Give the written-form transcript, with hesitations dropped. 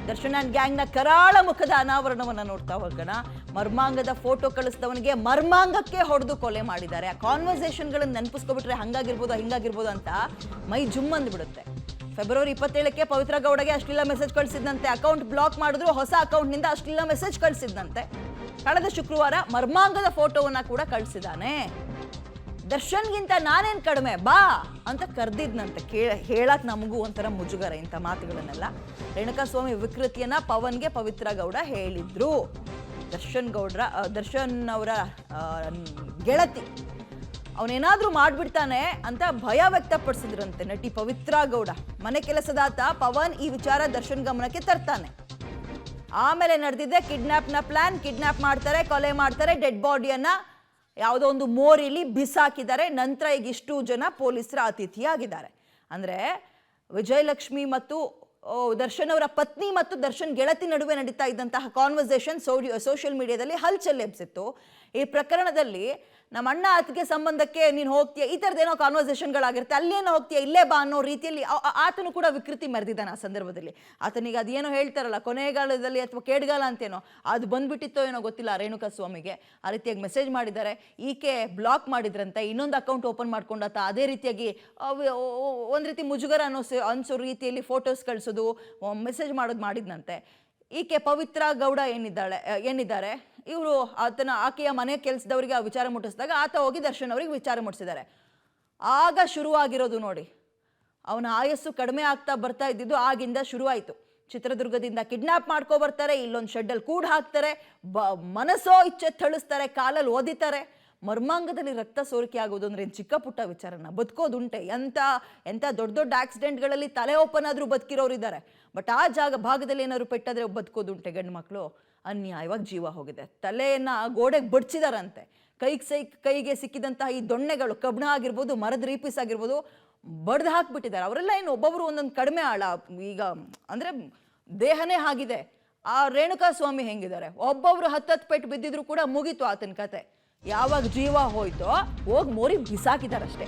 Darshan and ಗ್ಯಾಂಗ್ನ ಕರಾಳ ಮುಖದ ಅನಾವರಣವನ್ನ ನೋಡ್ತಾ ಹೋಗೋಣ. ಮರ್ಮಾಂಗದ ಫೋಟೋ ಕಳಿಸಿದವನಿಗೆ ಮರ್ಮಾಂಗಕ್ಕೆ ಹೊಡೆದು ಕೊಲೆ ಮಾಡಿದ್ದಾರೆ. ಆ ಕಾನ್ವರ್ಸೇಷನ್ಗಳನ್ನು ನೆನಪಿಸ್ಕೊಬಿಟ್ರೆ ಹಂಗಾಗಿರ್ಬೋದು ಹಿಂಗಾಗಿರ್ಬೋದು ಅಂತ ಮೈ ಜುಮ್ ಅಂದ್ಬಿಡುತ್ತೆ. ಫೆಬ್ರವರಿ 27ಕ್ಕೆ ಪವಿತ್ರ ಗೌಡಗೆ ಅಶ್ಲೀಲ ಮೆಸೇಜ್ ಕಳಿಸಿದಂತೆ, ಅಕೌಂಟ್ ಬ್ಲಾಕ್ ಮಾಡಿದ್ರು, ಹೊಸ ಅಕೌಂಟ್ನಿಂದ ಅಶ್ಲೀಲ ಮೆಸೇಜ್ ಕಳಿಸಿದಂತೆ. ಕಳೆದ ಶುಕ್ರವಾರ ಮರ್ಮಾಂಗದ ಫೋಟೋವನ್ನ ಕೂಡ ಕಳಿಸಿದಾನೆ. ದರ್ಶನ್ಗಿಂತ ನಾನೇನ್ ಕಡಿಮೆ ಬಾ ಅಂತ ಕರೆದಿದ್ನಂತೆ. ಹೇಳಕ್ ನಮಗೂ ಒಂಥರ ಮುಜುಗರ ಇಂಥ ಮಾತುಗಳನ್ನೆಲ್ಲ. ರೇಣುಕಾಸ್ವಾಮಿ ವಿಕೃತಿಯನ್ನ ಪವನ್ಗೆ ಪವಿತ್ರ ಗೌಡ ಹೇಳಿದ್ರು. ದರ್ಶನ್ ಅವರ ಗೆಳತಿ ಅವನೇನಾದ್ರೂ ಮಾಡ್ಬಿಡ್ತಾನೆ ಅಂತ ಭಯ ವ್ಯಕ್ತಪಡಿಸಿದ್ರಂತೆ ನಟಿ ಪವಿತ್ರ ಗೌಡ. ಮನೆ ಕೆಲಸದಾತ ಪವನ್ ಈ ವಿಚಾರ ದರ್ಶನ್ ಗಮನಕ್ಕೆ ತರ್ತಾನೆ. ಆಮೇಲೆ ನಡೆದಿದ್ದೆ ಕಿಡ್ನಾಪ್ನ ಪ್ಲಾನ್. ಕಿಡ್ನಾಪ್ ಮಾಡ್ತಾರೆ, ಕೊಲೆ ಮಾಡ್ತಾರೆ, ಡೆಡ್ ಬಾಡಿಯನ್ನ ಯಾವುದೋ ಒಂದು ಮೋರಿಲಿ ಬಿಸಾಕಿದ್ದಾರೆ. ನಂತರ ಈಗ ಇಷ್ಟು ಜನ ಪೊಲೀಸರ ಅತಿಥಿಯಾಗಿದ್ದಾರೆ. ಅಂದರೆ ವಿಜಯಲಕ್ಷ್ಮಿ ಮತ್ತು ದರ್ಶನ್ ಅವರ ಪತ್ನಿ ಮತ್ತು ದರ್ಶನ್ ಗೆಳತಿ ನಡುವೆ ನಡೀತಾ ಇದ್ದಂತಹ ಕಾನ್ವರ್ಸೇಷನ್ ಸೋಷಿಯಲ್ ಮೀಡಿಯಾದಲ್ಲಿ ಹಲ್ಚಲ್ ಎಬ್ಸಿತ್ತು. ಈ ಪ್ರಕರಣದಲ್ಲಿ ನಮ್ಮ ಅಣ್ಣ ಅತ್ತಿಗೆ ಸಂಬಂಧಕ್ಕೆ ನೀನು ಹೋಗ್ತೀಯ, ಈ ಥರದ್ದೇನೋ ಕಾನ್ವರ್ಸೇಷನ್ಗಳಾಗಿರುತ್ತೆ, ಅಲ್ಲೇನೋ ಹೋಗ್ತೀಯ, ಇಲ್ಲೇ ಬಾ ಅನ್ನೋ ರೀತಿಯಲ್ಲಿ ಆತನು ಕೂಡ ವಿಕೃತಿ ಮೆರೆದಿದ್ದಾನೆ. ಆ ಸಂದರ್ಭದಲ್ಲಿ ಆತನಿಗೆ ಅದೇನೋ ಹೇಳ್ತಾರಲ್ಲ ಕೊನೆಗಾಲದಲ್ಲಿ ಅಥವಾ ಕೇಡ್ಗಾಲ ಅಂತೇನೋ ಅದು ಬಂದ್ಬಿಟ್ಟಿತ್ತೋ ಏನೋ ಗೊತ್ತಿಲ್ಲ ರೇಣುಕಾಸ್ವಾಮಿಗೆ. ಆ ರೀತಿಯಾಗಿ ಮೆಸೇಜ್ ಮಾಡಿದ್ದಾರೆ. ಈಕೆ ಬ್ಲಾಕ್ ಮಾಡಿದ್ರಂತೆ, ಇನ್ನೊಂದು ಅಕೌಂಟ್ ಓಪನ್ ಮಾಡ್ಕೊಂಡಾತ ಅದೇ ರೀತಿಯಾಗಿ ಒಂದು ರೀತಿ ಮುಜುಗರ ಅನ್ಸೋ ರೀತಿಯಲ್ಲಿ ಫೋಟೋಸ್ ಕಳಿಸೋದು, ಮೆಸೇಜ್ ಮಾಡಿದ್ನಂತೆ. ಈಕೆ ಪವಿತ್ರ ಗೌಡ ಏನಿದ್ದಾರೆ ಇವರು ಆಕೆಯ ಮನೆ ಕೆಲಸದವರಿಗೆ ಆ ವಿಚಾರ ಮುಟ್ಟಿಸಿದಾಗ ಆತ ಹೋಗಿ ದರ್ಶನ್ ಅವರಿಗೆ ವಿಚಾರ ಮುಟ್ಟಿಸಿದ್ದಾರೆ. ಆಗ ಶುರುವಾಗಿರೋದು ನೋಡಿ, ಅವನ ಆಯಸ್ಸು ಕಡಿಮೆ ಆಗ್ತಾ ಬರ್ತಾ ಇದ್ದಿದ್ದು ಆಗಿಂದ ಶುರುವಾಯಿತು. ಚಿತ್ರದುರ್ಗದಿಂದ ಕಿಡ್ನಾಪ್ ಮಾಡ್ಕೊ ಬರ್ತಾರೆ, ಇಲ್ಲೊಂದು ಶೆಡ್ಡಲ್ಲಿ ಕೂಡ್ ಹಾಕ್ತಾರೆ, ಮನಸ್ಸೋ ಇಚ್ಛೆ ಥಳಿಸ್ತಾರೆ, ಕಾಲಲ್ಲಿ ಓದಿತಾರೆ. ಮರ್ಮಾಂಗದಲ್ಲಿ ರಕ್ತ ಸೋರಿಕೆ ಆಗೋದು ಅಂದ್ರೆ ಚಿಕ್ಕ ಪುಟ್ಟ ವಿಚಾರನ, ಬದುಕೋದುಂಟೆ. ಎಂಥ ದೊಡ್ಡ ದೊಡ್ಡ ಆಕ್ಸಿಡೆಂಟ್ಗಳಲ್ಲಿ ತಲೆ ಓಪನ್ ಆದ್ರೂ ಬದುಕಿರೋರು ಇದ್ದಾರೆ. ಬಟ್ ಆ ಭಾಗದಲ್ಲಿ ಏನಾದ್ರು ಪೆಟ್ಟಾದ್ರೆ ಬದುಕೋದುಂಟೆ. ಗಂಡು ಮಕ್ಕಳು ಅನ್ಯಾಯವಾಗಿ ಜೀವ ಹೋಗಿದೆ. ತಲೆಯನ್ನ ಗೋಡೆಗೆ ಬಡ್ಚಿದಾರಂತೆ. ಕೈಗೆ ಸಿಕ್ಕಿದಂತಹ ಈ ದೊಣ್ಣೆಗಳು, ಕಬ್ಣ ಆಗಿರ್ಬೋದು, ಮರದ ರೀಪೀಸ್ ಆಗಿರ್ಬೋದು, ಬಡ್ದು ಹಾಕ್ಬಿಟ್ಟಿದ್ದಾರೆ. ಅವರೆಲ್ಲ ಏನು ಒಬ್ಬೊಬ್ರು ಒಂದೊಂದು ಕಡಿಮೆ ಆಳ. ಈಗ ಅಂದ್ರೆ ದೇಹನೇ ಆಗಿದೆ. ಆ ರೇಣುಕಾಸ್ವಾಮಿ ಹೆಂಗಿದ್ದಾರೆ, ಒಬ್ಬೊಬ್ರು 10 ಪೆಟ್ಟು ಬಿದ್ದಿದ್ರು ಕೂಡ ಮುಗೀತು ಆತನ ಕತೆ. ಯಾವಾಗ ಜೀವ ಹೋಯ್ತೋ ಹೋಗಿ ಮೋರಿ ಬಿಸಾಕಿದಾರಷ್ಟೇ.